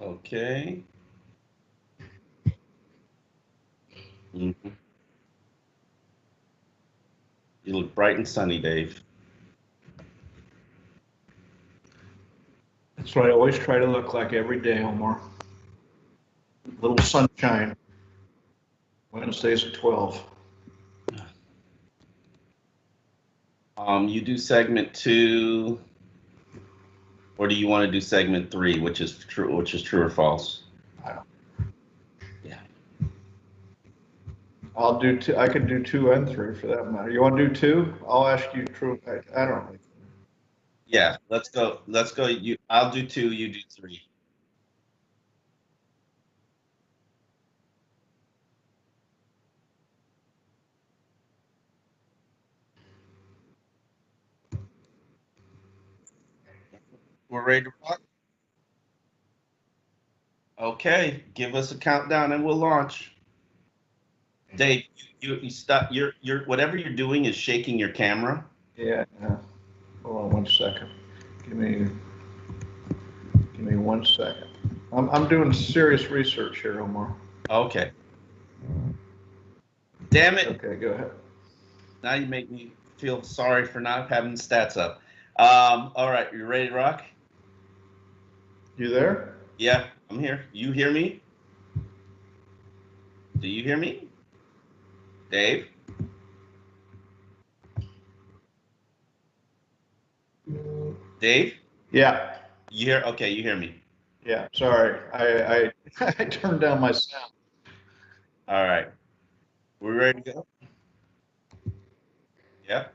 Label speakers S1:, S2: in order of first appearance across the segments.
S1: Okay. Mhm. You look bright and sunny, Dave.
S2: That's what I always try to look like every day, Omar. Little sunshine. Wednesdays at 12.
S1: You do segment 2, or do you want to do segment 3, which is true or false?
S2: I don't.
S1: Yeah.
S2: I'll do two. I can do 2 and 3 for that matter. You want to do 2? I'll ask you true. I don't know.
S1: Yeah. Let's go. Let's go. I'll do 2. You do 3. We're ready to rock. Okay. Give us a countdown and we'll launch. Dave, you stop. You're whatever you're doing is shaking your camera.
S2: Yeah. Hold on 1 second. Give me 1 second. I'm doing serious research here, Omar.
S1: Okay. Damn it.
S2: Okay, go ahead.
S1: Now you make me feel sorry for not having the stats up. All right, you ready to rock?
S2: You there?
S1: Yeah, I'm here. You hear me? Do you hear me? Dave? Dave?
S2: Yeah.
S1: You hear? Okay, you hear me.
S2: Yeah. Sorry. I I turned down my sound.
S1: All right. We ready to go? Yeah.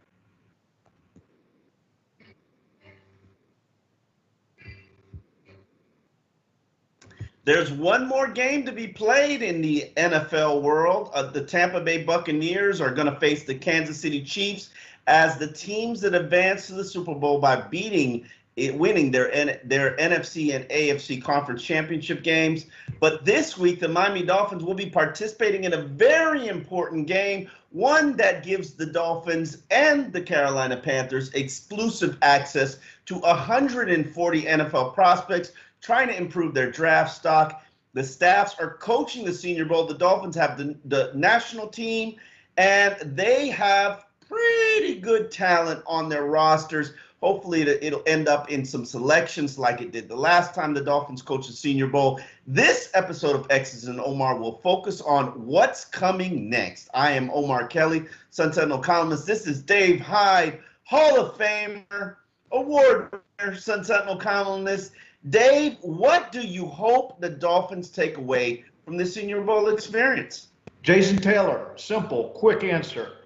S1: There's one more game to be played in the NFL world. The Tampa Bay Buccaneers are going to face the Kansas City Chiefs as the teams that advance to the Super Bowl by winning their NFC and AFC conference championship games. But this week, the Miami Dolphins will be participating in a very important game, one that gives the Dolphins and the Carolina Panthers exclusive access to 140 NFL prospects trying to improve their draft stock. The staffs are coaching the Senior Bowl. The Dolphins have the national team, and they have pretty good talent on their rosters. Hopefully, it'll end up in some selections like it did the last time the Dolphins coached the Senior Bowl. This episode of X's and Omar will focus on what's coming next. I am Omar Kelly, Sentinel columnist. This is Dave Hyde, Hall of Famer, award winner, Sentinel columnist. Dave, what do you hope the Dolphins take away from the Senior Bowl experience?
S2: Jason Taylor. Simple, quick answer.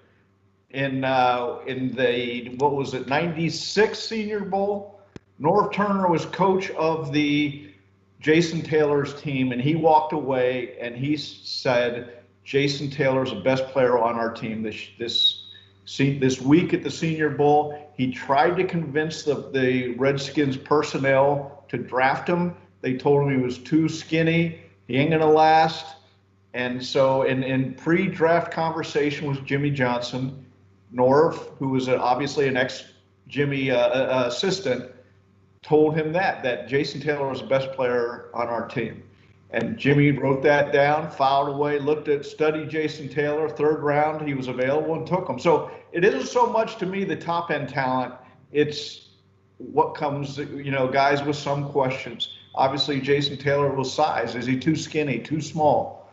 S2: In the what was it, '96 Senior Bowl, Norv Turner was coach of the Jason Taylor's team, and he walked away and he said, Jason Taylor's the best player on our team this week at the Senior Bowl. He tried to convince the Redskins personnel to draft him. They told him he was too skinny. He ain't gonna last. And so in pre-draft conversation with Jimmy Johnson, Norv, who was obviously an ex-Jimmy assistant, told him that Jason Taylor was the best player on our team. And Jimmy wrote that down, filed away, studied Jason Taylor, 3rd round, he was available and took him. So it isn't so much to me the top end talent, it's what comes, guys with some questions. Obviously, Jason Taylor was size. Is he too skinny, too small?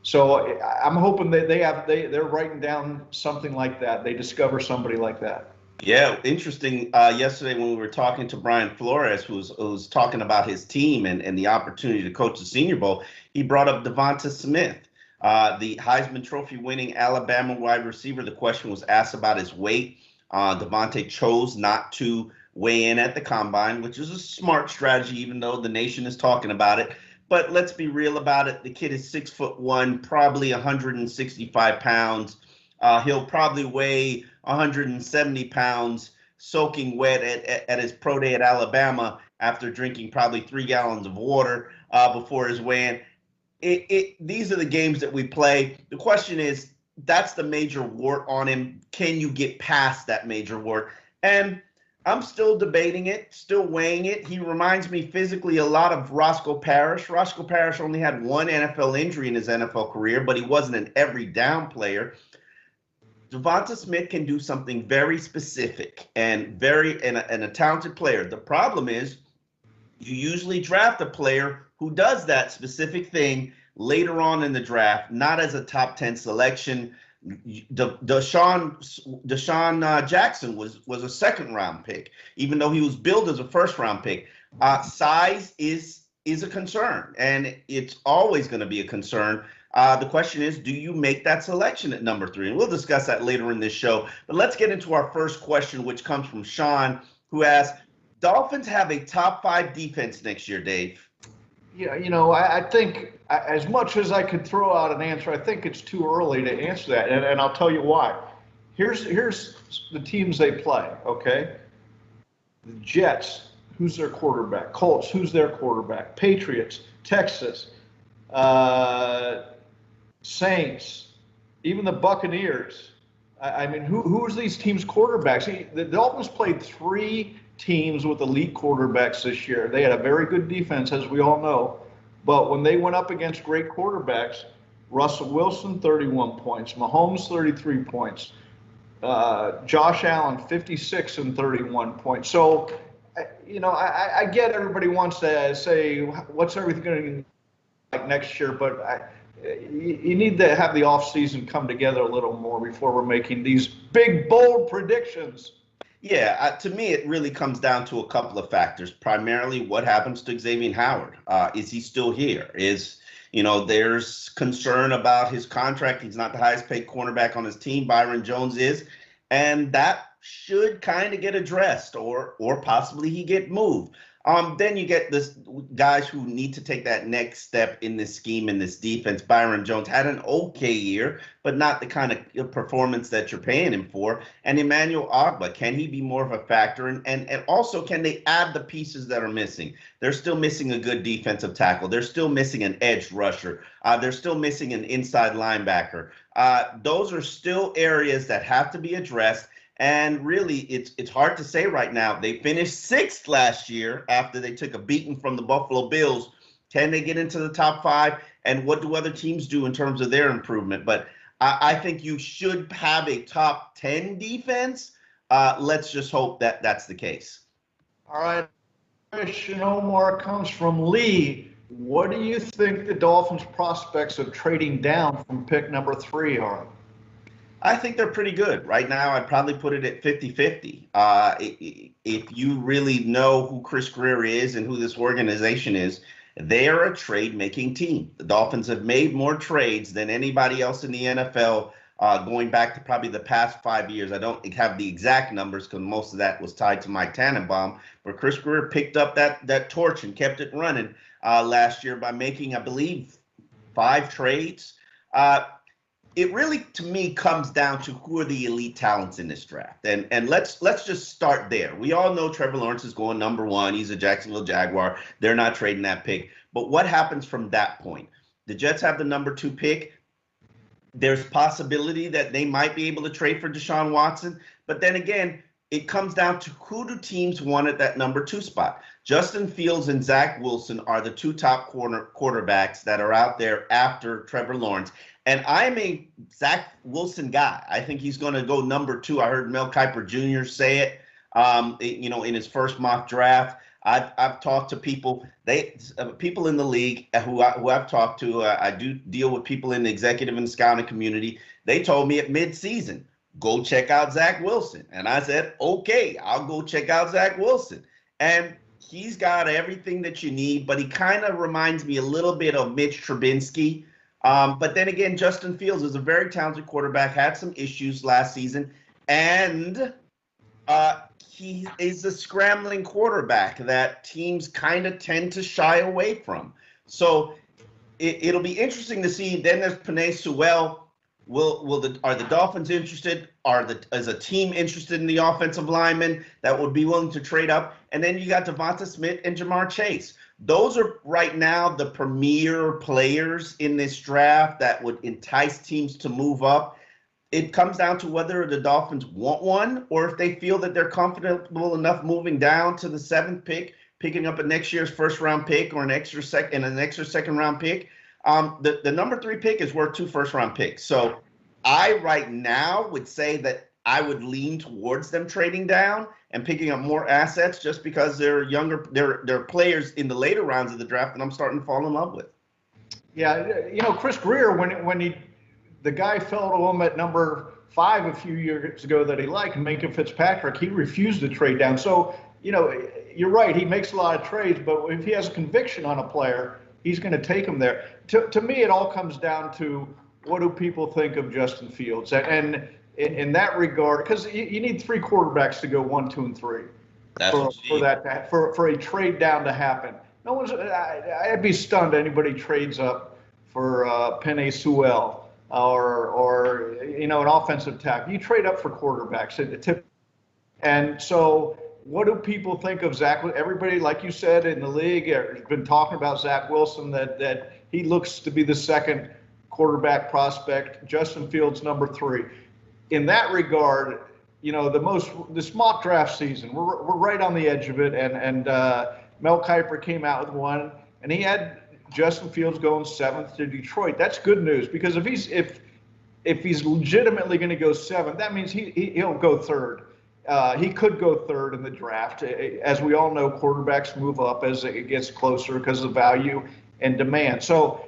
S2: So I'm hoping that they're writing down something like that. They discover somebody like that.
S1: Yeah, interesting. Yesterday when we were talking to Brian Flores, who was talking about his team and the opportunity to coach the Senior Bowl, he brought up Devonta Smith, the Heisman Trophy winning Alabama wide receiver. The question was asked about his weight. Devonta chose not to weigh in at the combine, which is a smart strategy, even though the nation is talking about it. But let's be real about it. The kid is 6'1", probably 165 pounds. He'll probably weigh 170 pounds soaking wet at his pro day at Alabama after drinking probably 3 gallons of water before his weigh-in. These are the games that we play. The question is, that's the major wart on him. Can you get past that major wart? And I'm still debating it, still weighing it. He reminds me physically a lot of Roscoe Parrish. Roscoe Parrish only had one NFL injury in his NFL career, but he wasn't an every down player. Devonta Smith can do something very specific and a talented player. The problem is you usually draft a player who does that specific thing later on in the draft, not as a top 10 selection. Deshaun Jackson was a second round pick, even though he was billed as a first round pick. Size is a concern, and it's always going to be a concern. The question is, do you make that selection at number 3? And we'll discuss that later in this show. But let's get into our first question, which comes from Sean, who asks, Dolphins have a top 5 defense next year, Dave.
S2: Yeah, I think as much as I could throw out an answer, I think it's too early to answer that, and I'll tell you why. Here's the teams they play, okay? The Jets, who's their quarterback? Colts, who's their quarterback? Patriots, Texas, Saints, even the Buccaneers. I mean, who's these teams' quarterbacks? The Dolphins played 3 teams with elite quarterbacks this year. They had a very good defense, as we all know. But when they went up against great quarterbacks, Russell Wilson, 31 points. Mahomes, 33 points. Josh Allen, 56 and 31 points. So, I get everybody wants to say, what's everything going to be like next year? But you need to have the offseason come together a little more before we're making these big, bold predictions.
S1: Yeah, to me, it really comes down to a couple of factors. Primarily, what happens to Xavier Howard? Is he still here? There's concern about his contract. He's not the highest paid cornerback on his team. Byron Jones is. And that should kind of get addressed or possibly he get moved. Then you get this guys who need to take that next step in this scheme, in this defense. Byron Jones had an okay year, but not the kind of performance that you're paying him for. And Emmanuel Ogbah, can he be more of a factor? And also, can they add the pieces that are missing? They're still missing a good defensive tackle. They're still missing an edge rusher. They're still missing an inside linebacker. Those are still areas that have to be addressed. And really, it's hard to say right now. They finished 6th last year after they took a beating from the Buffalo Bills. Can they get into the top 5? And what do other teams do in terms of their improvement? But I think you should have a top 10 defense. Let's just hope that that's the case.
S2: All right. Question, Omar, comes from Lee. What do you think the Dolphins' prospects of trading down from pick number 3 are?
S1: I think they're pretty good. Right now, I'd probably put it at 50-50. If you really know who Chris Greer is and who this organization is, they are a trade-making team. The Dolphins have made more trades than anybody else in the NFL going back to probably the past 5 years. I don't have the exact numbers because most of that was tied to Mike Tannenbaum, but Chris Greer picked up that torch and kept it running last year by making, I believe, 5 trades. It really, to me, comes down to who are the elite talents in this draft. And let's just start there. We all know Trevor Lawrence is going number 1. He's a Jacksonville Jaguar. They're not trading that pick. But what happens from that point? The Jets have the number 2 pick. There's possibility that they might be able to trade for Deshaun Watson. But then again, it comes down to who do teams want at that number 2 spot. Justin Fields and Zach Wilson are the 2 top quarterbacks that are out there after Trevor Lawrence. And I'm a Zach Wilson guy. I think he's going to go number 2. I heard Mel Kiper Jr. say it, in his first mock draft. I've talked to people, people in the league who I've talked to. I do deal with people in the executive and scouting community. They told me at midseason, go check out Zach Wilson. And I said, okay, I'll go check out Zach Wilson. And he's got everything that you need, but he kind of reminds me a little bit of Mitch Trubisky. But then again, Justin Fields is a very talented quarterback, had some issues last season, and he is a scrambling quarterback that teams kind of tend to shy away from. So it'll be interesting to see. Then there's Penei Sewell. Are the Dolphins interested? Is a team interested in the offensive lineman that would be willing to trade up? And then you got Devonta Smith and Jamar Chase. Those are right now the premier players in this draft that would entice teams to move up. it comes down to whether the Dolphins want one or if they feel that they're comfortable enough moving down to the 7th pick, picking up a next year's first-round pick or an extra second-round pick. The number 3 pick is worth 2 first-round picks. So I right now would say that I would lean towards them trading down and picking up more assets just because they're younger, they're players in the later rounds of the draft that I'm starting to fall in love with.
S2: Yeah, Chris Greer, when the guy fell to him at number 5 a few years ago that he liked, Minka Fitzpatrick, he refused to trade down. So, you're right, he makes a lot of trades, but if he has a conviction on a player, he's going to take him there. To me, it all comes down to what do people think of Justin Fields? And in that regard, because you need 3 quarterbacks to go 1, 2, and 3 for a trade down to happen. No one's. I'd be stunned anybody trades up for Penei Sewell or an offensive tackle. You trade up for quarterbacks. And so, what do people think of Zach? Everybody, like you said, in the league has been talking about Zach Wilson, that he looks to be the 2nd quarterback prospect. Justin Fields, number 3. In that regard, this mock draft season, we're right on the edge of it, and Mel Kiper came out with one, and he had Justin Fields going 7th to Detroit. That's good news, because if he's legitimately going to go 7th, that means he'll go 3rd. He could go 3rd in the draft. As we all know, quarterbacks move up as it gets closer because of value and demand. So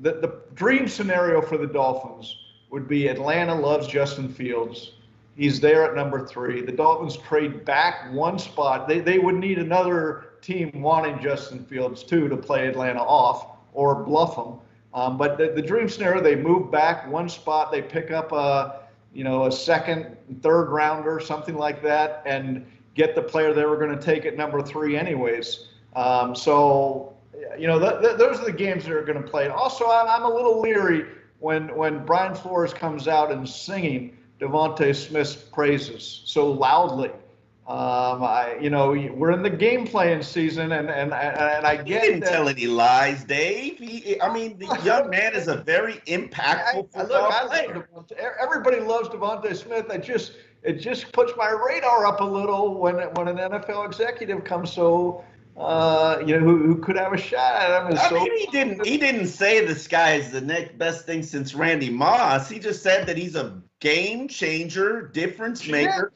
S2: the dream scenario for the Dolphins would be Atlanta loves Justin Fields. He's there at number 3. The Dolphins trade back 1 spot. They would need another team wanting Justin Fields too to play Atlanta off or bluff them. But the dream scenario, they move back 1 spot. They pick up a 2nd, 3rd rounder, something like that, and get the player they were going to take at number 3 anyways. Those are the games that are going to play. Also, I'm a little leery when Brian Flores comes out and singing Devonta Smith's praises so loudly. We're in the game playing season, and I get.
S1: He didn't tell any lies, Dave. The young man is a very impactful football player.
S2: Everybody loves Devonta Smith. It just puts my radar up a little when an NFL executive comes who could have a shot at him.
S1: He didn't say this guy is the next best thing since Randy Moss. He just said that he's a game changer, difference maker,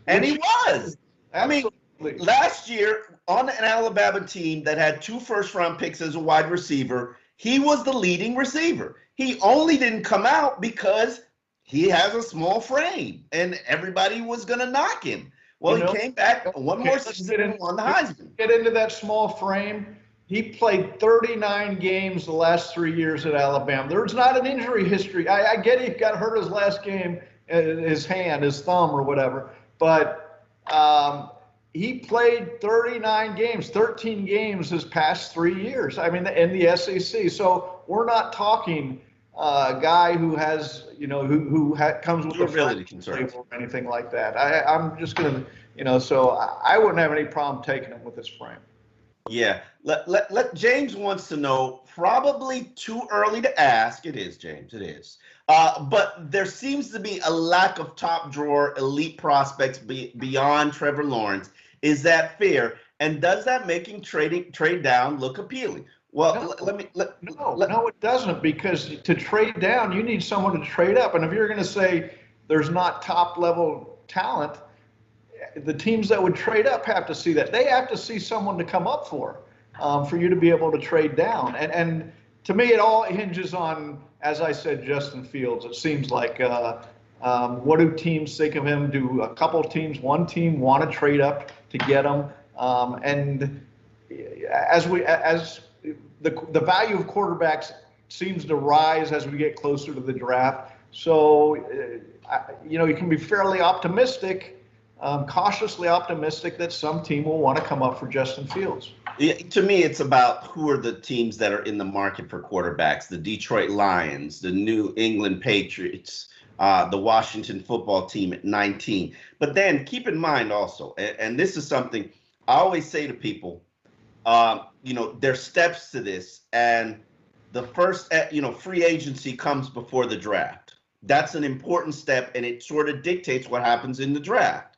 S1: and he was.
S2: Absolutely.
S1: Last year on an Alabama team that had 2 first-round picks as a wide receiver, he was the leading receiver. He only didn't come out because he has a small frame, and everybody was going to knock him. Well, he came back one more season and won the Heisman.
S2: Get into that small frame. He played 39 games the last 3 years at Alabama. There's not an injury history. I get he got hurt his last game, his hand, his thumb or whatever. But he played 39 games, 13 games his past 3 years. In the SEC. So we're not talking a guy who has, comes with
S1: durability concerns
S2: or anything like that. I'm just going to, so I wouldn't have any problem taking him with his frame.
S1: Yeah. Let James wants to know, probably too early to ask. It is, James. It is. But there seems to be a lack of top drawer elite prospects beyond Trevor Lawrence. Is that fair? And does that making trade down look appealing? Well,
S2: no, it doesn't, because to trade down, you need someone to trade up. And if you're going to say there's not top level talent, the teams that would trade up have to see that. They have to see someone to come up for you to be able to trade down. And to me, it all hinges on, as I said, Justin Fields. It seems like what do teams think of him? Do a couple of teams, one team want to trade up to get him? And as the value of quarterbacks seems to rise as we get closer to the draft. So, you can be fairly optimistic, cautiously optimistic that some team will want to come up for Justin Fields.
S1: Yeah, to me, it's about who are the teams that are in the market for quarterbacks: the Detroit Lions, the New England Patriots, the Washington football team at 19. But then keep in mind also, and this is something I always say to people, there's steps to this, and the first, free agency comes before the draft. That's an important step, and it sort of dictates what happens in the draft.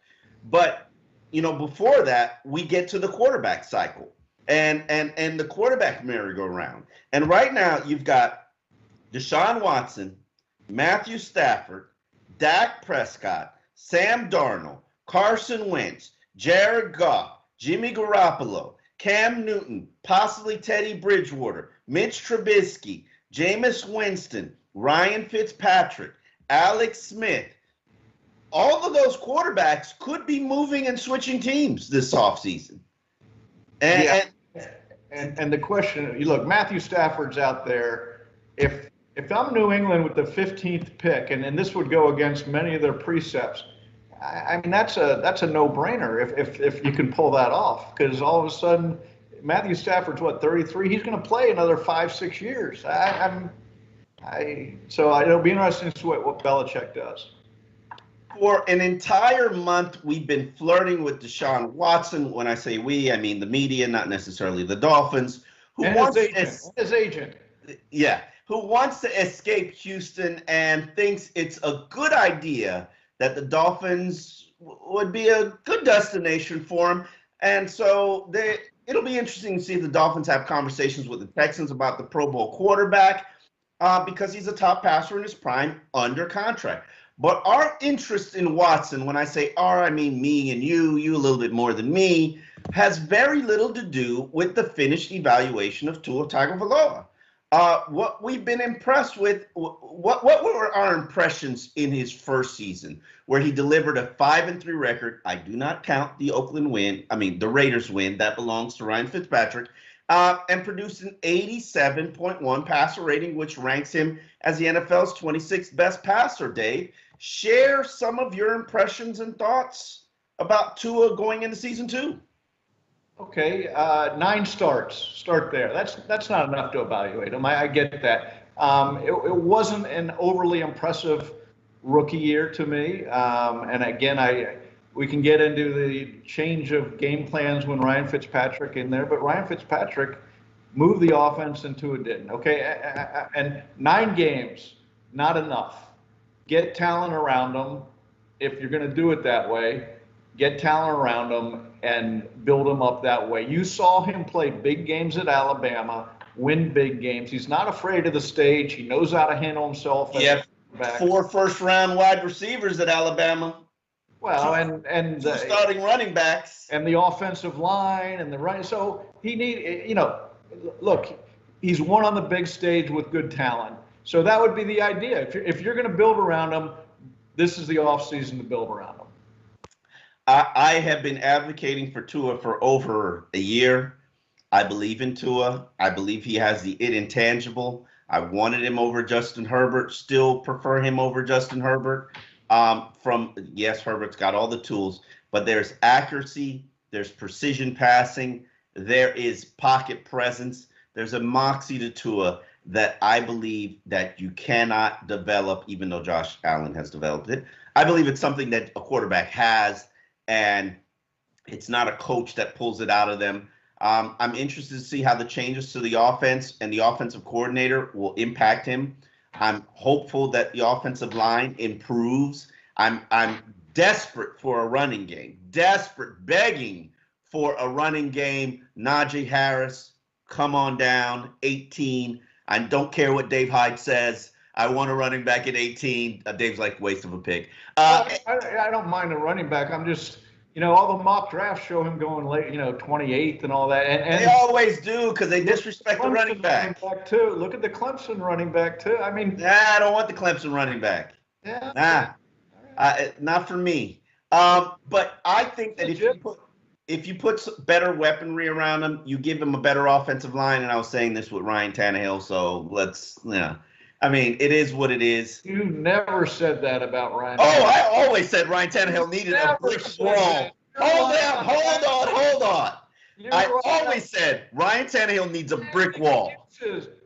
S1: But, before that, we get to the quarterback cycle and the quarterback merry-go-round. And right now, you've got Deshaun Watson, Matthew Stafford, Dak Prescott, Sam Darnold, Carson Wentz, Jared Goff, Jimmy Garoppolo, Cam Newton, possibly Teddy Bridgewater, Mitch Trubisky, Jameis Winston, Ryan Fitzpatrick, Alex Smith. All of those quarterbacks could be moving and switching teams this offseason.
S2: And the question, you look, Matthew Stafford's out there. If I'm New England with the 15th pick, and this would go against many of their precepts, I mean, that's a no-brainer if you can pull that off, because all of a sudden Matthew Stafford's 33. He's going to play another 5-6 years. So it'll be interesting to see what Belichick does.
S1: For an entire month, we've been flirting with Deshaun Watson. When I say we, I mean the media, not necessarily the Dolphins.
S2: His agent.
S1: Yeah, who wants to escape Houston and thinks it's a good idea that the Dolphins would be a good destination for him. And so it'll be interesting to see if the Dolphins have conversations with the Texans about the Pro Bowl quarterback because he's a top passer in his prime under contract. But our interest in Watson, when I say our, I mean me and you a little bit more than me, has very little to do with the finished evaluation of Tua Tagovailoa. What we've been impressed with, what were our impressions in his first season, where he delivered a 5-3 record? I do not count the the Raiders win. That belongs to Ryan Fitzpatrick. And produced an 87.1 passer rating, which ranks him as the NFL's 26th best passer, Dave. Share some of your impressions and thoughts about Tua going into season 2.
S2: Okay, 9 starts. Start there. That's not enough to evaluate him. I get that. It wasn't an overly impressive rookie year to me. And again, we can get into the change of game plans when Ryan Fitzpatrick in there, but Ryan Fitzpatrick moved the offense and Tua didn't. Okay, and 9 games, not enough. Get talent around them. If you're going to do it that way, get talent around them and build them up that way. You saw him play big games at Alabama, win big games. He's not afraid of the stage. He knows how to handle himself.
S1: Yep, 4 first-round wide receivers at Alabama.
S2: Well, and
S1: the starting running backs
S2: and the offensive line and the running. So he look, he's won on the big stage with good talent. So that would be the idea. If you're going to build around him, this is the offseason to build around him.
S1: I have been advocating for Tua for over a year. I believe in Tua. I believe he has the intangible. I wanted him over Justin Herbert. Still prefer him over Justin Herbert. Yes, Herbert's got all the tools, but there's accuracy, there's precision passing, there is pocket presence, there's a moxie to Tua that I believe that you cannot develop, even though Josh Allen has developed it. I believe it's something that a quarterback has, and it's not a coach that pulls it out of them. I'm interested to see how the changes to the offense and the offensive coordinator will impact him. I'm hopeful that the offensive line improves. I'm desperate for a running game, begging for a running game. Najee Harris, come on down, 18. I don't care what Dave Hyde says. I want a running back at 18. Dave's like, waste of a pick.
S2: I don't mind a running back. I'm just, all the mock drafts show him going late, 28th and all that. And
S1: they always do because they disrespect the running back.
S2: Too. Look at the Clemson running back too. I mean,
S1: I don't want the Clemson running back.
S2: Yeah.
S1: Not for me. But I think that if you put better weaponry around him, you give him a better offensive line. And I was saying this with Ryan Tannehill, so I mean, it is what it is.
S2: You never said that about Ryan.
S1: Oh, I always said Ryan Tannehill needed a brick wall. Hold on. I always said Ryan Tannehill needs a brick wall.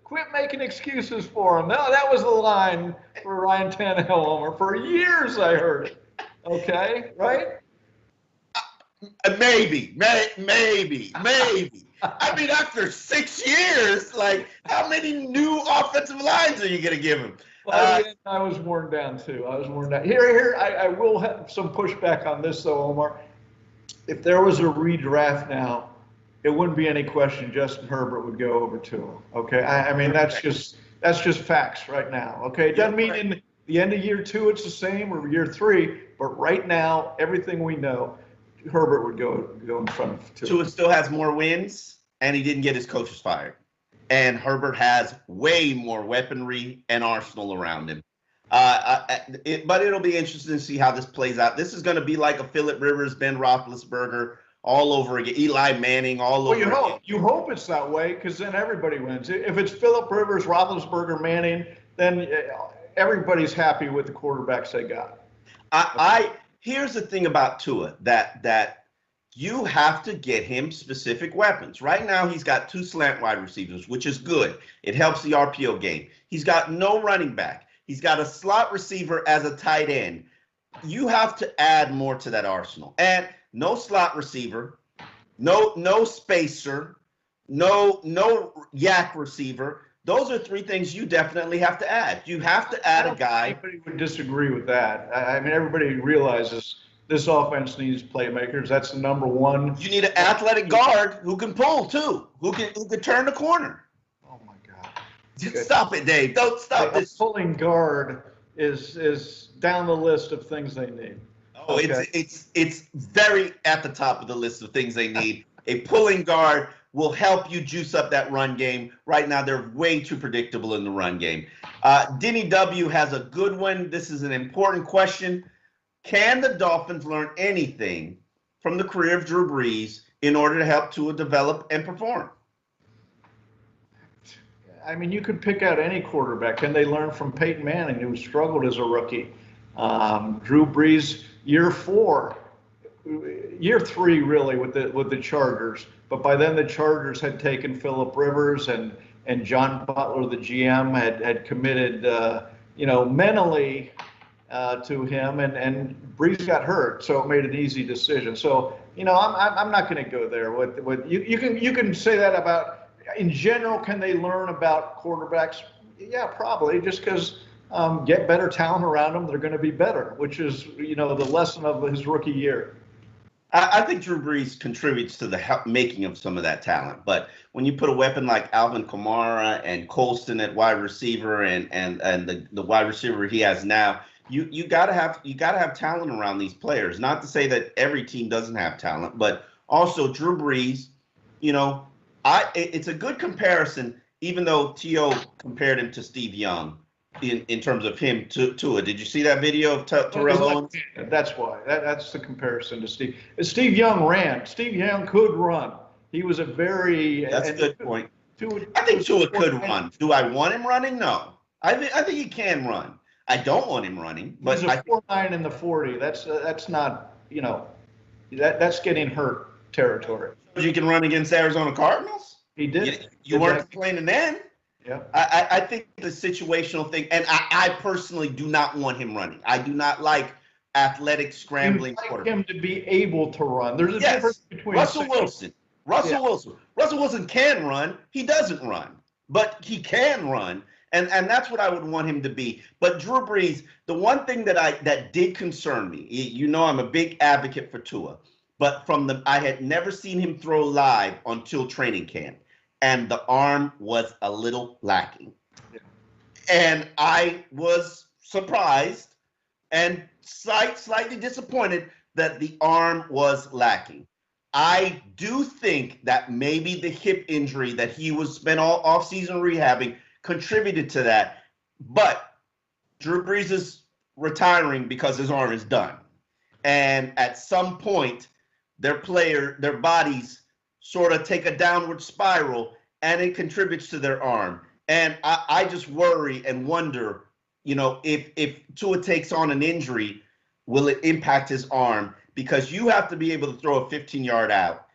S2: Quit making excuses for him. No, that was the line for Ryan Tannehill, Omar. For years I heard it. Okay, right?
S1: Maybe. I mean, after 6 years, how many new offensive lines are you going to give him?
S2: By the end, I was worn down too. I was worn down. Here, I will have some pushback on this though, Omar. If there was a redraft now, it wouldn't be any question Justin Herbert would go over Tua. Okay, I mean that's just facts right now. Okay, it doesn't mean in the end of year 2 it's the same or year 3, but right now everything we know, Herbert would go in front of Tua.
S1: Tua still has more wins, and he didn't get his coaches fired. And Herbert has way more weaponry and arsenal around him. But it'll be interesting to see how this plays out. This is going to be like a Phillip Rivers, Ben Roethlisberger all over again. Eli Manning all over again.
S2: You hope it's that way because then everybody wins. If it's Phillip Rivers, Roethlisberger, Manning, then everybody's happy with the quarterbacks they got.
S1: Here's the thing about Tua that you have to get him specific weapons. Right now, he's got 2 slant wide receivers, which is good. It helps the RPO game. He's got no running back. He's got a slot receiver as a tight end. You have to add more to that arsenal. And no slot receiver, no spacer, no yak receiver. Those are 3 things you definitely have to add. You have to add a guy.
S2: Everybody would disagree with that. I mean, everybody realizes this offense needs playmakers. That's the number one.
S1: You need an athletic guard who can pull too, who can turn the corner.
S2: Oh my God!
S1: Stop it, Dave. Don't stop this.
S2: Pulling guard is down the list of things they need.
S1: Oh, okay. It's very at the top of the list of things they need. A pulling guard will help you juice up that run game. Right now, they're way too predictable in the run game. Denny W has a good one. This is an important question. Can the Dolphins learn anything from the career of Drew Brees in order to help Tua develop and perform?
S2: I mean, you could pick out any quarterback. Can they learn from Peyton Manning, who struggled as a rookie? Drew Brees, year 3, really, with the Chargers. But by then, the Chargers had taken Phillip Rivers, and John Butler, the GM, had committed, mentally to him, and Brees got hurt, so it made an easy decision. So, I'm not going to go there. What you can say that about. In general, can they learn about quarterbacks? Yeah, probably. Just because get better talent around them, they're going to be better, which is the lesson of his rookie year.
S1: I think Drew Brees contributes to the making of some of that talent. But when you put a weapon like Alvin Kamara and Colston at wide receiver and the wide receiver he has now, you gotta have talent around these players. Not to say that every team doesn't have talent, but also Drew Brees, it's a good comparison, even though T.O. compared him to Steve Young in terms of him to Tua. Did you see that video of Terrell Owens?
S2: That's why. That's the comparison to Steve. Steve Young ran. Steve Young could run. He was a very.
S1: That's a good point. I think Tua could run. Do I want him running? No. I think he can run. I don't want him running. But
S2: he's a 4.9 in the 40. That's not, that's getting hurt territory.
S1: You can run against Arizona Cardinals?
S2: He did.
S1: You weren't complaining then.
S2: Yeah.
S1: I think the situational thing, and I personally do not want him running. I do not like athletic scrambling
S2: quarterbacks. Like him to be able to run. There's a difference between
S1: Russell Wilson. Russell Wilson can run. He doesn't run, but he can run. And that's what I would want him to be. But Drew Brees, the one thing that did concern me, I'm a big advocate for Tua, but I had never seen him throw live until training camp, and the arm was a little lacking. Yeah. And I was surprised and slightly disappointed that the arm was lacking. I do think that maybe the hip injury that he was spent all offseason rehabbing contributed to that, but Drew Brees is retiring because his arm is done. And at some point, their bodies sort of take a downward spiral, and it contributes to their arm. And I just worry and wonder, if Tua takes on an injury, will it impact his arm? Because you have to be able to throw a 15-yard out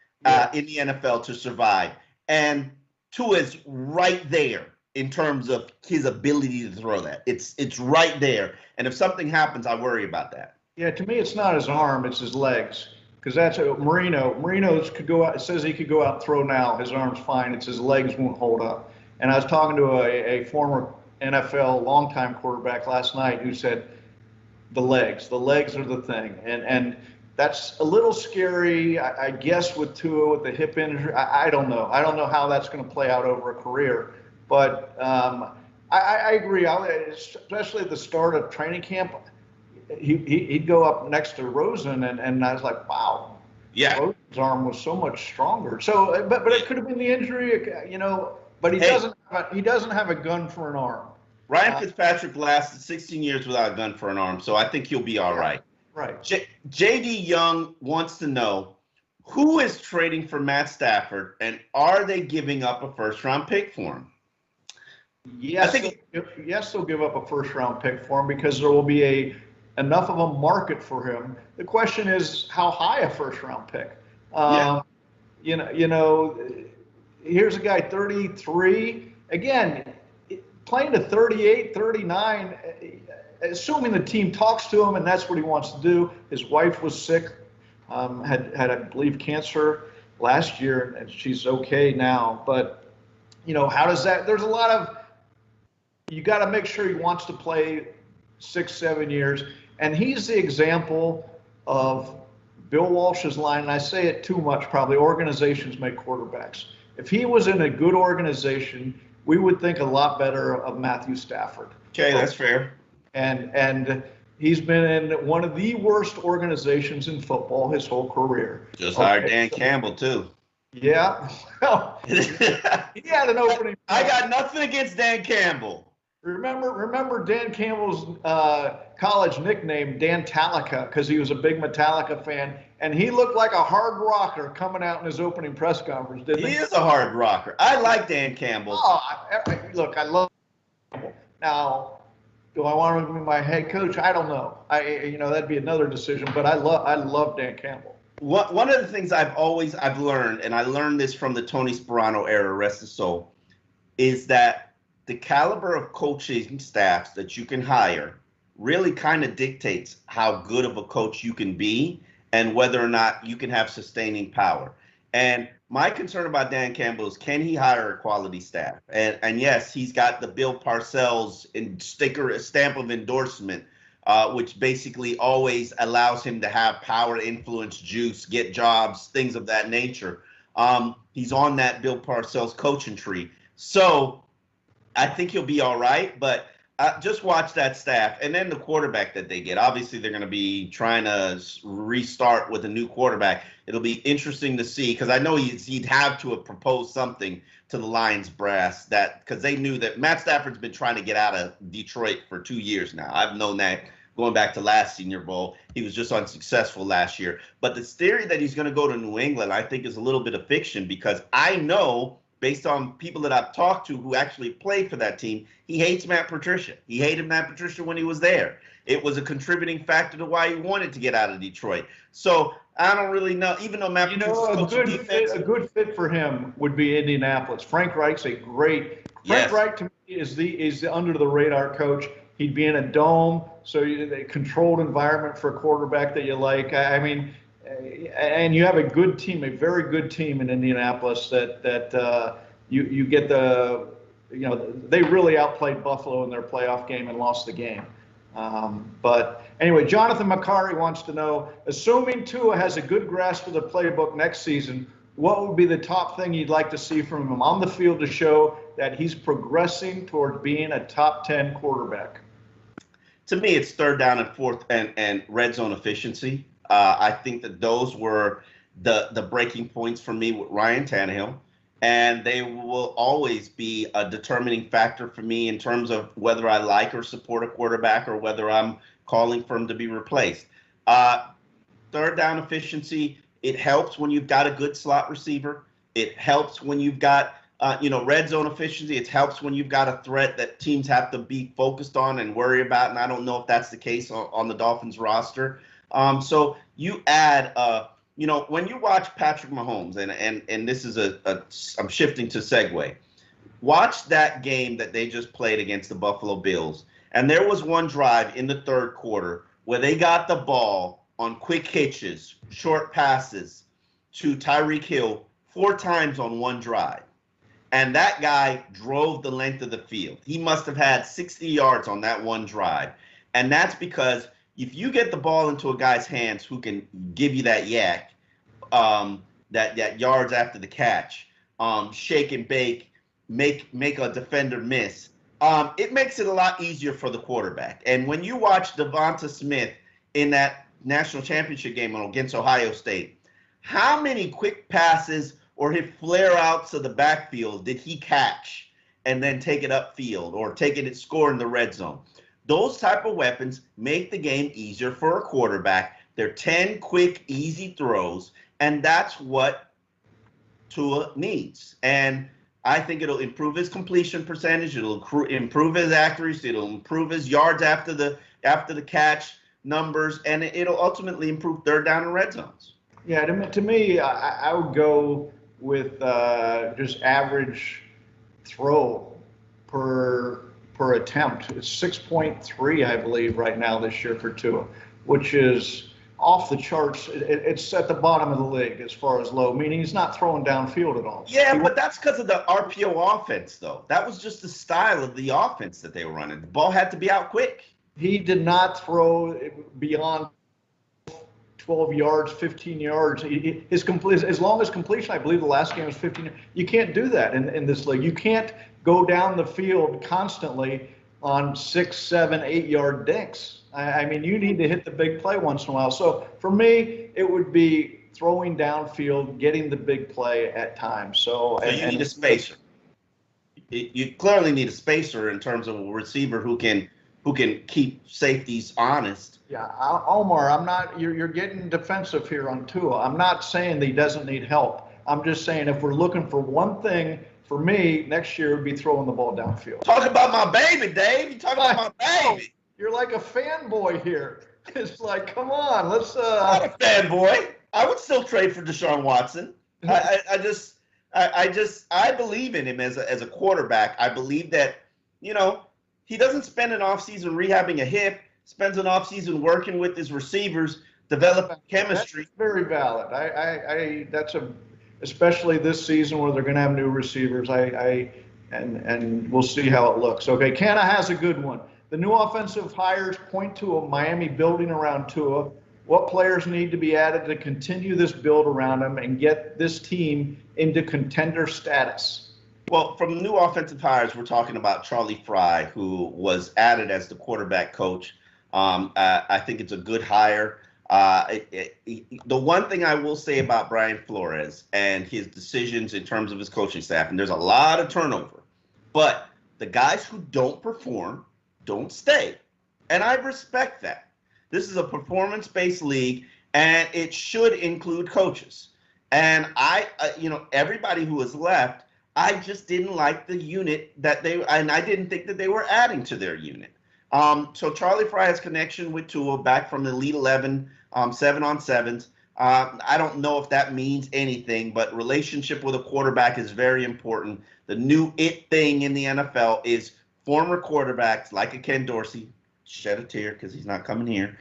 S1: in the NFL to survive. And Tua is right there in terms of his ability to throw that. It's right there. And if something happens, I worry about that.
S2: Yeah, to me, it's not his arm, it's his legs. Because that's Marino could go out, says he could go out and throw now. His arm's fine. It's his legs won't hold up. And I was talking to a former NFL longtime quarterback last night who said the legs are the thing, and that's a little scary, I guess, with Tua with the hip injury. I don't know. I don't know how that's going to play out over a career, but I agree. Especially at the start of training camp, he'd go up next to Rosen, and I was like, wow.
S1: Yeah.
S2: Rosen's arm was so much stronger. So, but it could have been the injury, But he doesn't have a gun for an arm.
S1: Ryan Fitzpatrick lasted 16 years without a gun for an arm, so I think he'll be all right.
S2: Right.
S1: J.D. Young wants to know who is trading for Matt Stafford, and are they giving up a first-round pick for him?
S2: Yes, they'll give up a first-round pick for him because there will be enough of a market for him. The question is how high a first-round pick. Here's a guy 33. Again, playing to 38, 39. Assuming the team talks to him and that's what he wants to do. His wife was sick, had I believe cancer last year, and she's okay now. But how does that? There's a lot of, you got to make sure he wants to play 6-7 years, and he's the example of Bill Walsh's line. And I say it too much, probably. Organizations make quarterbacks. If he was in a good organization, we would think a lot better of Matthew Stafford.
S1: Okay, that's fair.
S2: And he's been in one of the worst organizations in football his whole career.
S1: Just hired Dan Campbell, too.
S2: Yeah. Well, he had an opening.
S1: I got nothing against Dan Campbell.
S2: Remember Dan Campbell's college nickname, Dan Talica, because he was a big Metallica fan, and he looked like a hard rocker coming out in his opening press conference, didn't he?
S1: He is a hard rocker. I like Dan Campbell.
S2: Oh, look, I love Campbell. Now, do I want him to be my head coach? I don't know. That'd be another decision. But I love Dan Campbell.
S1: One of the things I've learned, and I learned this from the Tony Sperano era, rest his soul, is that the caliber of coaching staffs that you can hire really kind of dictates how good of a coach you can be and whether or not you can have sustaining power. And my concern about Dan Campbell is, can he hire a quality staff? And yes, he's got the Bill Parcells stamp of endorsement, which basically always allows him to have power, influence, juice, get jobs, things of that nature. He's on that Bill Parcells coaching tree. So I think he'll be all right, but just watch that staff. And then the quarterback that they get. Obviously, they're going to be trying to restart with a new quarterback. It'll be interesting to see, because I know he'd have to have proposed something to the Lions brass, because they knew that Matt Stafford's been trying to get out of Detroit for 2 years now. I've known that going back to last Senior Bowl. He was just unsuccessful last year. But this theory that he's going to go to New England, I think, is a little bit of fiction, because I know, based on people that I've talked to who actually played for that team, he hates Matt Patricia. He hated Matt Patricia when he was there. It was a contributing factor to why he wanted to get out of Detroit. So I don't really know, even though Matt Patricia's
S2: a good fit for him would be Indianapolis. Frank Reich's a great. Frank Reich to me is the under the radar coach. He'd be in a dome, so a controlled environment for a quarterback that you like. I mean, and you have a good team, a very good team in Indianapolis that you get the, they really outplayed Buffalo in their playoff game and lost the game. But anyway, Jonathan McCarry wants to know, assuming Tua has a good grasp of the playbook next season, what would be the top thing you'd like to see from him on the field to show that he's progressing toward being a top 10 quarterback?
S1: To me, it's third down and fourth and red zone efficiency. I think that those were the breaking points for me with Ryan Tannehill, and they will always be a determining factor for me in terms of whether I like or support a quarterback or whether I'm calling for him to be replaced. Third down efficiency, it helps when you've got a good slot receiver. It helps when you've got red zone efficiency. It helps when you've got a threat that teams have to be focused on and worry about, and I don't know if that's the case on the Dolphins roster. So you add, when you watch Patrick Mahomes, and this is I'm shifting to segue. Watch that game that they just played against the Buffalo Bills, and there was one drive in the third quarter where they got the ball on quick hitches, short passes to Tyreek Hill 4 times on one drive. And that guy drove the length of the field. He must have had 60 yards on that one drive. And that's because if you get the ball into a guy's hands who can give you that yak, that yards after the catch, shake and bake, make a defender miss, it makes it a lot easier for the quarterback. And when you watch Devonta Smith in that national championship game against Ohio State, how many quick passes or his flare outs of the backfield did he catch and then take it upfield or take it and score in the red zone? Those type of weapons make the game easier for a quarterback. They're 10 quick, easy throws, and that's what Tua needs. And I think it'll improve his completion percentage. It'll improve his accuracy. It'll improve his yards after the catch numbers, and it'll ultimately improve third down and red zones.
S2: Yeah, to me, I would go with just average throw per attempt. It's 6.3, I believe, right now this year for Tua, which is off the charts. It's at the bottom of the league as far as low, meaning he's not throwing downfield at all.
S1: Yeah, but that's because of the RPO offense, though. That was just the style of the offense that they were running. The ball had to be out quick.
S2: He did not throw beyond 12 yards, 15 yards. As long as completion, I believe the last game was 15. You can't do that in this league. You can't go down the field constantly on 6, 7, 8-yard dinks. I mean, you need to hit the big play once in a while. So for me, it would be throwing downfield, getting the big play at times. So
S1: you need a spacer. You clearly need a spacer in terms of a receiver who can keep safeties honest.
S2: Yeah, Omar, you're getting defensive here on Tua. I'm not saying that he doesn't need help. I'm just saying if we're looking for one thing, for me, next year would be throwing the ball downfield.
S1: Talk about my baby, Dave. You talk about my baby.
S2: You're like a fanboy here. It's like, come on, let's.
S1: I'm not a fanboy. I would still trade for Deshaun Watson. I believe in him as a quarterback. I believe that, he doesn't spend an offseason rehabbing a hip, spends an offseason working with his receivers, developing chemistry.
S2: That's very valid. Especially this season where they're going to have new receivers. And we'll see how it looks. Okay, Canna has a good one. The new offensive hires point to a Miami building around Tua. What players need to be added to continue this build around him and get this team into contender status?
S1: Well, from new offensive hires, we're talking about Charlie Fry, who was added as the quarterback coach. I think it's a good hire. The one thing I will say about Brian Flores and his decisions in terms of his coaching staff, and there's a lot of turnover, but the guys who don't perform don't stay. And I respect that. This is a performance-based league, and it should include coaches. And everybody who has left, I just didn't like the unit and I didn't think that they were adding to their unit. So Charlie Fry has connection with Tua back from the Elite 11, 7-on-7s. I don't know if that means anything, but relationship with a quarterback is very important. The new it thing in the NFL is former quarterbacks like a Ken Dorsey, shed a tear because he's not coming here.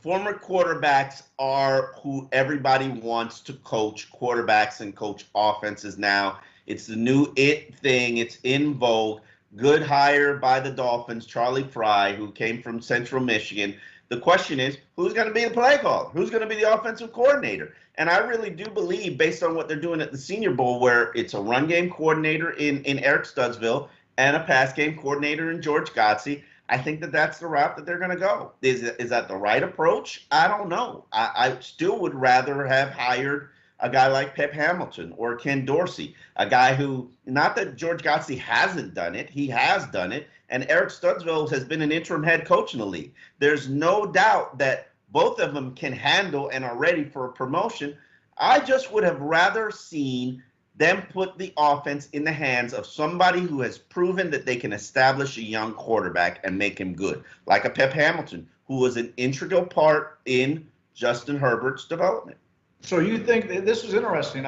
S1: Former quarterbacks are who everybody wants to coach quarterbacks and coach offenses now. It's the new it thing. It's in vogue. Good hire by the Dolphins, Charlie Fry, who came from Central Michigan. The question is, who's going to be the play caller? Who's going to be the offensive coordinator? And I really do believe, based on what they're doing at the Senior Bowl, where it's a run game coordinator in Eric Studesville and a pass game coordinator in George Godsey, I think that that's the route that they're going to go. Is that the right approach? I don't know. I still would rather have hired a guy like Pep Hamilton or Ken Dorsey, a guy who, not that George Godsey hasn't done it, he has done it, and Eric Studesville has been an interim head coach in the league. There's no doubt that both of them can handle and are ready for a promotion. I just would have rather seen them put the offense in the hands of somebody who has proven that they can establish a young quarterback and make him good, like a Pep Hamilton, who was an integral part in Justin Herbert's development.
S2: So you think this is interesting.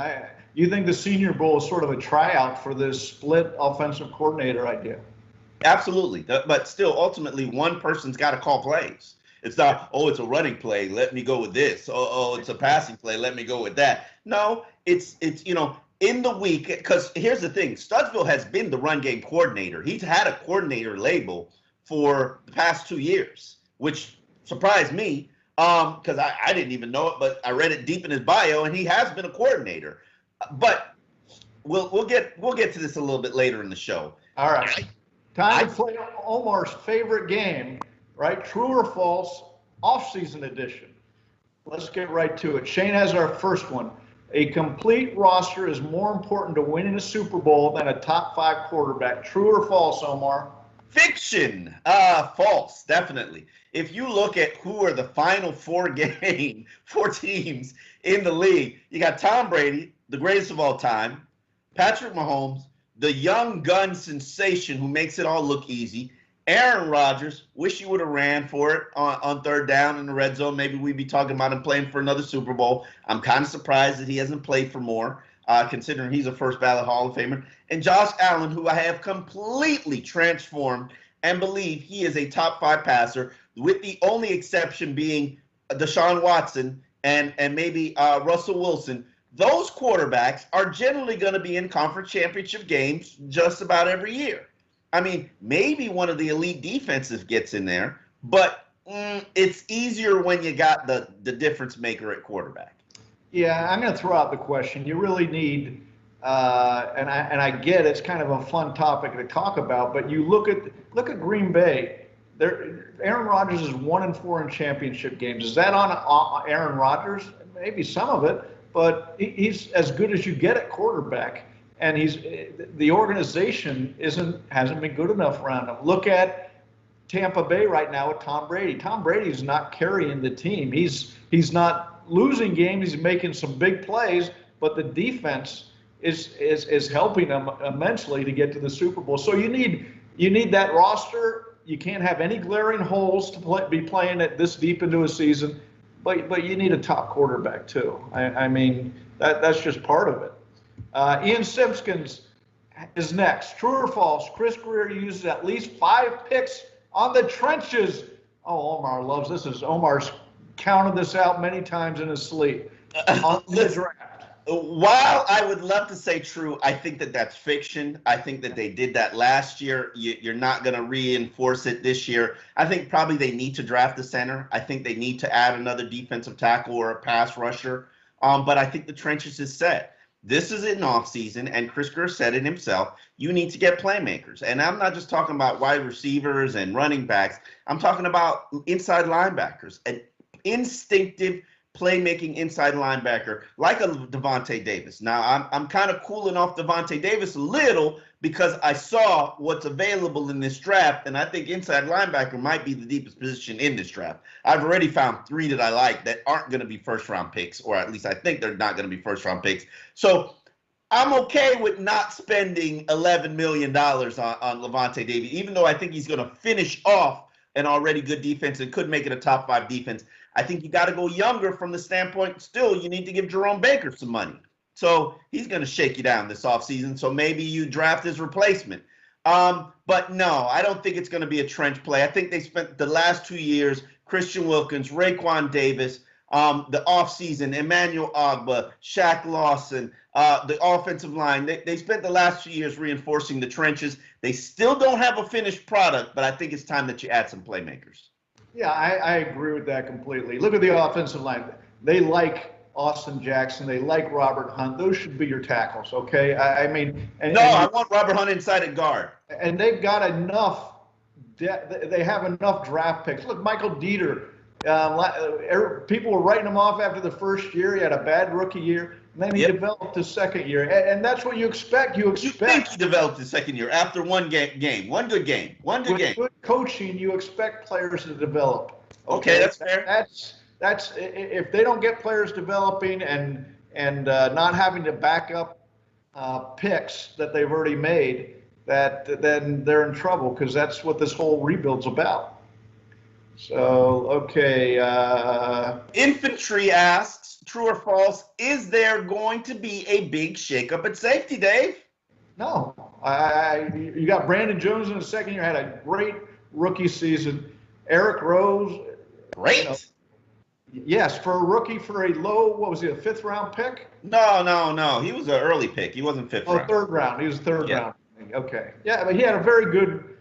S2: You think the Senior Bowl is sort of a tryout for this split offensive coordinator idea?
S1: Absolutely. But still, ultimately, one person's got to call plays. It's not, oh, it's a running play, let me go with this. Oh, it's a passing play, let me go with that. No, it's in the week, because here's the thing, Studesville has been the run game coordinator. He's had a coordinator label for the past 2 years, which surprised me, because I didn't even know it, but I read it deep in his bio, and he has been a coordinator. But we'll get to this a little bit later in the show.
S2: All right. Time to play Omar's favorite game, right? True or false, offseason edition. Let's get right to it. Shane has our first one. A complete roster is more important to winning a Super Bowl than a top 5 quarterback. True or false, Omar?
S1: Fiction. False, definitely. If you look at who are the final 4 teams in the league, you got Tom Brady, the greatest of all time, Patrick Mahomes, the young gun sensation who makes it all look easy, Aaron Rodgers, wish you would have ran for it on third down in the red zone. Maybe we'd be talking about him playing for another Super Bowl. I'm kind of surprised that he hasn't played for more, considering he's a first ballot Hall of Famer. And Josh Allen, who I have completely transformed and believe he is a top 5 passer, with the only exception being Deshaun Watson and maybe Russell Wilson. Those quarterbacks are generally going to be in conference championship games just about every year. I mean, maybe one of the elite defensive gets in there, but it's easier when you got the difference maker at quarterback.
S2: Yeah, I'm going to throw out the question. You really need, and I get it's kind of a fun topic to talk about, but you look at Green Bay. Aaron Rodgers is 1-4 in championship games. Is that on Aaron Rodgers? Maybe some of it, but he's as good as you get at quarterback. And the organization hasn't been good enough around him. Look at Tampa Bay right now with Tom Brady. Tom Brady's not carrying the team. He's not losing games. He's making some big plays, but the defense is helping them immensely to get to the Super Bowl. So you need that roster. You can't have any glaring holes to be playing it this deep into a season, but you need a top quarterback too. I mean that's just part of it. Ian Simpkins is next. True or false? Chris Greer uses at least 5 picks on the trenches. Oh, Omar loves this. Omar's counted this out many times in his sleep on the draft.
S1: While I would love to say true, I think that's fiction. I think that they did that last year. You're not going to reinforce it this year. I think probably they need to draft a center. I think they need to add another defensive tackle or a pass rusher. But I think the trenches is set. This is an offseason, and Chris Greer said it himself, you need to get playmakers. And I'm not just talking about wide receivers and running backs. I'm talking about inside linebackers, an instinctive playmaking inside linebacker like a Devonta Davis. Now, I'm kind of cooling off Devonta Davis a little because I saw what's available in this draft, and I think inside linebacker might be the deepest position in this draft. I've already found 3 that I like that aren't going to be first-round picks, or at least I think they're not going to be first-round picks. So I'm okay with not spending $11 million on Devonta Davis, even though I think he's going to finish off an already good defense and could make it a top 5 defense. I think you got to go younger from the standpoint. Still, you need to give Jerome Baker some money. So he's going to shake you down this offseason. So maybe you draft his replacement. But no, I don't think it's going to be a trench play. I think they spent the last 2 years, Christian Wilkins, Raekwon Davis, the offseason, Emmanuel Ogbah, Shaq Lawson, the offensive line. They spent the last 2 years reinforcing the trenches. They still don't have a finished product, but I think it's time that you add some playmakers.
S2: Yeah, I agree with that completely. Look at the offensive line. They like Austin Jackson. They like Robert Hunt. Those should be your tackles, okay? I want
S1: Robert Hunt inside at guard.
S2: And they've got enough. They have enough draft picks. Look, Michael Dieter. People were writing him off after the first year. He had a bad rookie year. And then he developed his second year. And that's what you expect. You
S1: think he developed his second year after one game. One good game.
S2: With good coaching, you expect players to develop.
S1: Okay, that's fair.
S2: That's if they don't get players developing and not having to back up picks that they've already made, then they're in trouble, because that's what this whole rebuild's about. So, okay.
S1: Infantry asks, true or false, is there going to be a big shakeup at safety, Dave?
S2: No. You got Brandon Jones in the second year, had a great rookie season. Eric Rose
S1: Great.
S2: Yes, for a rookie, for a low, what was he, a 5th-round pick?
S1: No. He was an early pick. He wasn't fifth round.
S2: 3rd round. He was third
S1: Yeah.
S2: round. Okay. Yeah, but he had a very good,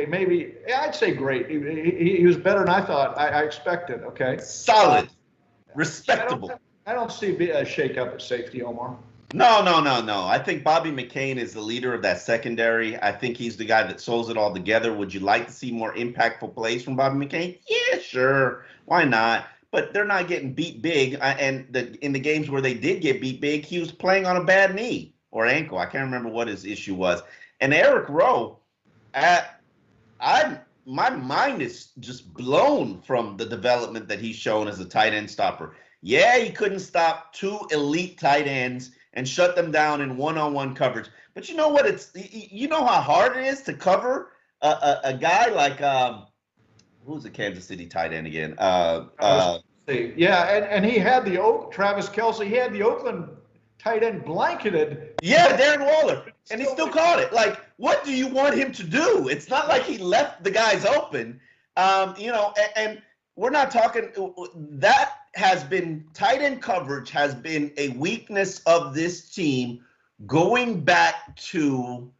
S2: maybe, I'd say great. He was better than I thought. I expected, okay?
S1: Solid. Respectable.
S2: I don't see a shakeup at safety, Omar.
S1: No. I think Bobby McCain is the leader of that secondary. I think he's the guy that sews it all together. Would you like to see more impactful plays from Bobby McCain? Yeah, sure. Why not? But they're not getting beat big. And in the games where they did get beat big, he was playing on a bad knee or ankle. I can't remember what his issue was. And Eric Rowe, my mind is just blown from the development that he's shown as a tight end stopper. Yeah, he couldn't stop 2 elite tight ends and shut them down in one-on-one coverage. But you know what? You know how hard it is to cover a guy like who's the Kansas City tight end again?
S2: And he had Travis Kelce. He had the Oakland tight end blanketed.
S1: Yeah, Darren Waller, and he still caught it. Like, what do you want him to do? It's not like he left the guys open. And we're not talking that. Has been tight end coverage has been a weakness of this team going back to,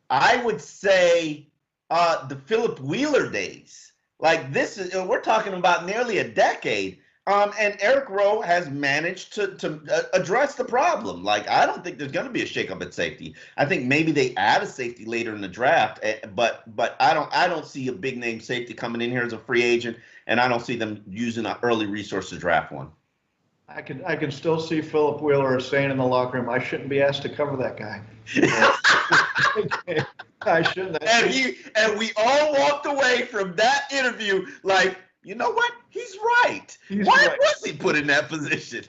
S1: I would say, the Philip Wheeler days. Like we're talking about nearly a decade. And Eric Rowe has managed to address the problem. Like, I don't think there's going to be a shakeup at safety. I think maybe they add a safety later in the draft, but I don't see a big name safety coming in here as a free agent, and I don't see them using an early resource to draft one.
S2: I can still see Philip Wheeler saying in the locker room, "I shouldn't be asked to cover that guy." I shouldn't.
S1: And we all walked away from that interview like, you know what? He's right. Why was he put in that position?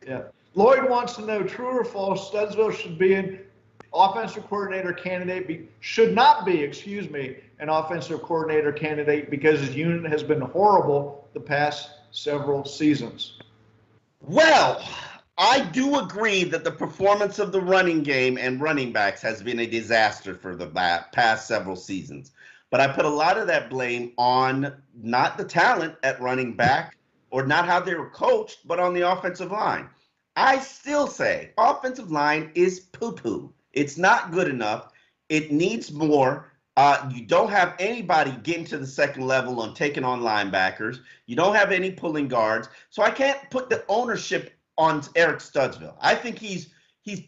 S2: Yeah. Lloyd wants to know, true or false, Studesville should be an offensive coordinator candidate, should not be, an offensive coordinator candidate because his unit has been horrible the past several seasons.
S1: Well, I do agree that the performance of the running game and running backs has been a disaster for the past several seasons. But I put a lot of that blame on not the talent at running back or not how they were coached, but on the offensive line. I still say offensive line is poo-poo. It's not good enough. It needs more. You don't have anybody getting to the second level on taking on linebackers. You don't have any pulling guards. So I can't put the ownership on Eric Studesville. I think he's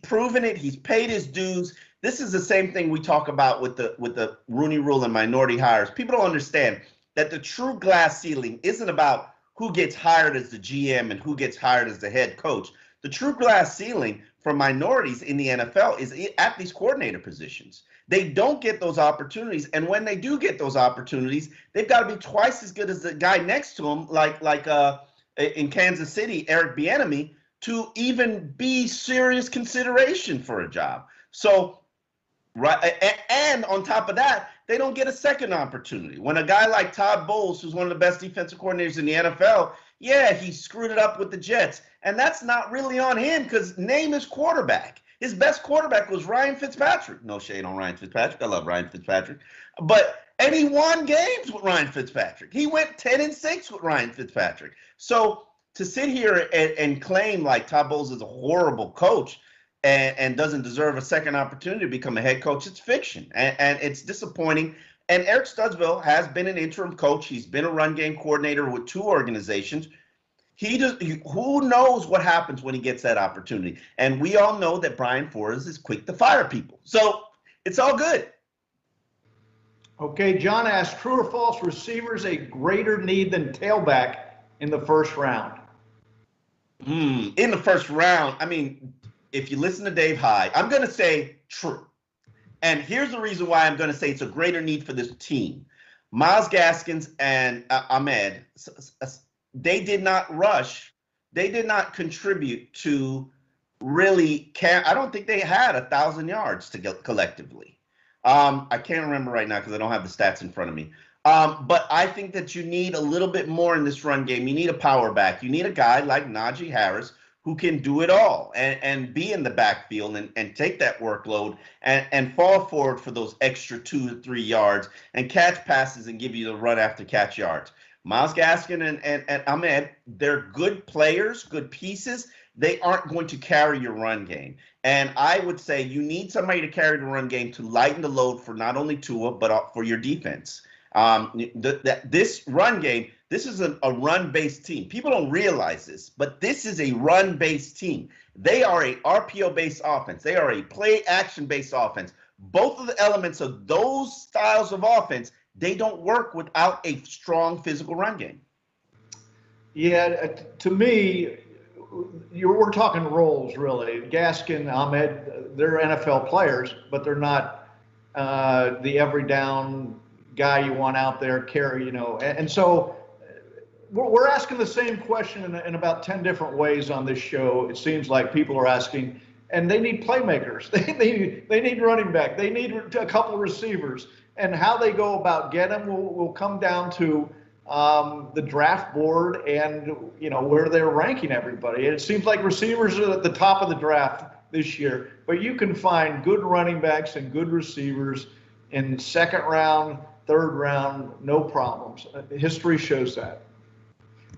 S1: proven it. He's paid his dues. This is the same thing we talk about with the Rooney Rule and minority hires. People don't understand that the true glass ceiling isn't about who gets hired as the GM and who gets hired as the head coach. The true glass ceiling for minorities in the NFL is at these coordinator positions. They don't get those opportunities, and when they do get those opportunities, they've got to be twice as good as the guy next to him, like in Kansas City, Eric Bieniemy, to even be serious consideration for a job. So. Right, and on top of that, they don't get a second opportunity. When a guy like Todd Bowles, who's one of the best defensive coordinators in the NFL, yeah, he screwed it up with the Jets. And that's not really on him because name his quarterback. His best quarterback was Ryan Fitzpatrick. No shade on Ryan Fitzpatrick. I love Ryan Fitzpatrick. And he won games with Ryan Fitzpatrick. He went 10-6 with Ryan Fitzpatrick. So to sit here and claim like Todd Bowles is a horrible coach, and doesn't deserve a second opportunity to become a head coach, it's fiction. And it's disappointing. And Eric Studesville has been an interim coach. He's been a run game coordinator with 2 organizations. Who knows what happens when he gets that opportunity? And we all know that Brian Flores is quick to fire people. So it's all good.
S2: Okay, John asked, true or false, receivers a greater need than tailback in the first round?
S1: In the first round, I mean, if you listen to Dave Hyde, I'm going to say true. And here's the reason why I'm going to say it's a greater need for this team. Myles Gaskins and Ahmed, they did not rush. They did not contribute to really I don't think they had 1,000 yards to go collectively. I can't remember right now because I don't have the stats in front of me. But I think that you need a little bit more in this run game. You need a power back. You need a guy like Najee Harris who can do it all and be in the backfield and take that workload and fall forward for those extra 2 to 3 yards and catch passes and give you the run after catch yards. Myles Gaskin and Ahmed, they're good players, good pieces. They aren't going to carry your run game. And I would say you need somebody to carry the run game to lighten the load for not only Tua, but for your defense. This run game, this is a run-based team. People don't realize this, but this is a run-based team. They are a RPO-based offense. They are a play-action-based offense. Both of the elements of those styles of offense, they don't work without a strong physical run game.
S2: Yeah, to me, we're talking roles, really. Gaskin, Ahmed, they're NFL players, but they're not the every down guy you want out there carry, And so we're asking the same question in about 10 different ways on this show. It seems like people are asking, and they need playmakers. They need running back. They need a couple of receivers. And how they go about getting them will come down to the draft board and, where they're ranking everybody. And it seems like receivers are at the top of the draft this year, but you can find good running backs and good receivers in second round, third round, no problems. History shows that.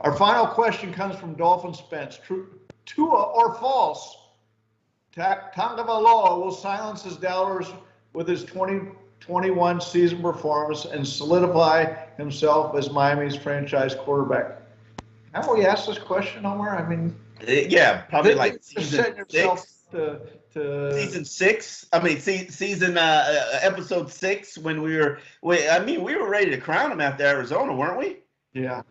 S2: Our final question comes from Dolphins Spence. True or false? Tagovailoa will silence his doubters with his 2021 season performance and solidify himself as Miami's franchise quarterback. Haven't we asked this question, Omar? I mean,
S1: yeah, probably like
S2: season six.
S1: Season 6. I mean, season episode 6 when we were ready to crown him after Arizona, weren't we?
S2: Yeah.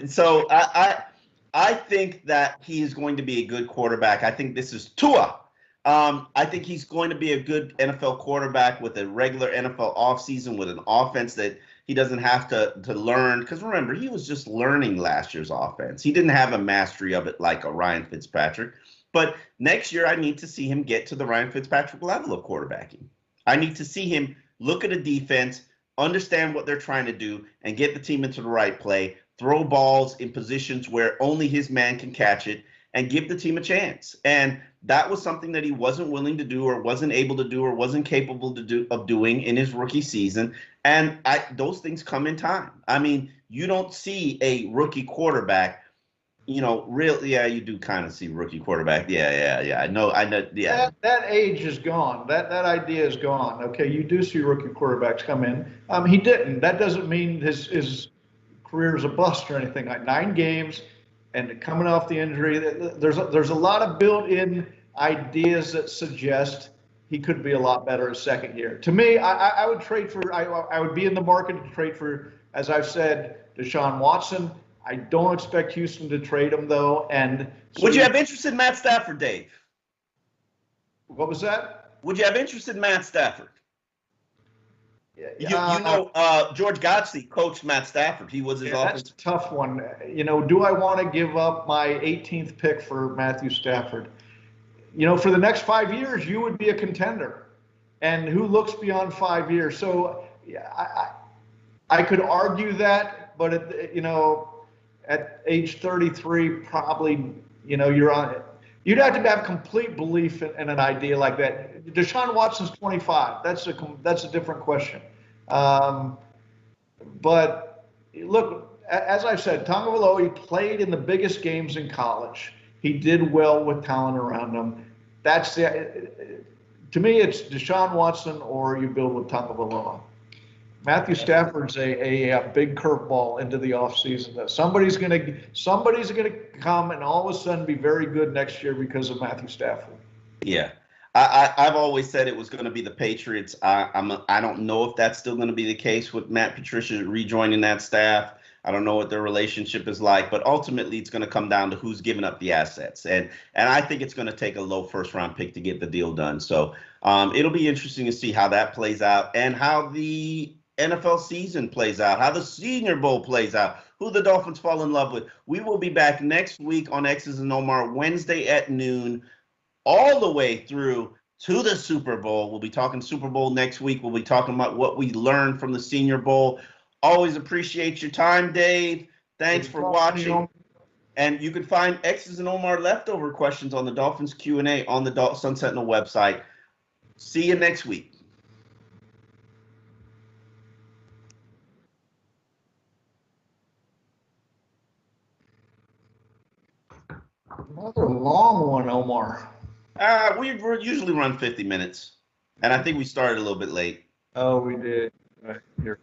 S1: So I think that he is going to be a good quarterback. I think this is Tua. I think he's going to be a good NFL quarterback with a regular NFL offseason with an offense that he doesn't have to learn. Because remember, he was just learning last year's offense. He didn't have a mastery of it like a Ryan Fitzpatrick. But next year, I need to see him get to the Ryan Fitzpatrick level of quarterbacking. I need to see him look at a defense, understand what they're trying to do, and get the team into the right play, throw balls in positions where only his man can catch it, and give the team a chance. And that was something that he wasn't willing to do or wasn't able to do or wasn't capable of doing in his rookie season. And those things come in time. I mean, you don't see a rookie quarterback, really, yeah, you do kind of see rookie quarterback. Yeah. I know, yeah.
S2: That age is gone. That idea is gone. Okay, you do see rookie quarterbacks come in. He didn't. That doesn't mean his career is a bust or anything. Like 9 games and coming off the injury, there's a lot of built-in ideas that suggest he could be a lot better his second year. To me, I would trade for. I would be in the market to trade for, as I've said, Deshaun Watson. I don't expect Houston to trade him, though. And so
S1: would you have interest in Matt Stafford, Dave?
S2: What was that?
S1: Would you have interest in Matt Stafford? George Gottlieb coached Matt Stafford. He was his offensive.
S2: That's a tough one. Do I want to give up my 18th pick for Matthew Stafford? For the next 5 years, you would be a contender. And who looks beyond 5 years? So I could argue that, but at age 33, probably, you're on it. You'd have to have complete belief in an idea like that. Deshaun Watson's 25. That's a different question. But look, as I said, Tagovailoa, he played in the biggest games in college. He did well with talent around him. To me, it's Deshaun Watson or you build with Tagovailoa. Matthew Stafford's a big curveball into the offseason. Somebody's gonna come and all of a sudden be very good next year because of Matthew Stafford.
S1: Yeah, I've always said it was going to be the Patriots. I don't know if that's still going to be the case with Matt Patricia rejoining that staff. I don't know what their relationship is like, but ultimately it's going to come down to who's giving up the assets. And I think it's going to take a low first-round pick to get the deal done. So it'll be interesting to see how that plays out and how the NFL season plays out, how the Senior Bowl plays out, who the Dolphins fall in love with. We will be back next week on X's and Omar, Wednesday at noon, all the way through to the Super Bowl. We'll be talking Super Bowl next week. We'll be talking about what we learned from the Senior Bowl. Always appreciate your time, Dave. Thanks for watching. And you can find X's and Omar leftover questions on the Dolphins Q&A on the Sun Sentinel website. See you next week.
S2: Another long one, Omar.
S1: We usually run 50 minutes, and I think we started a little bit late.
S2: Oh, we did. Here.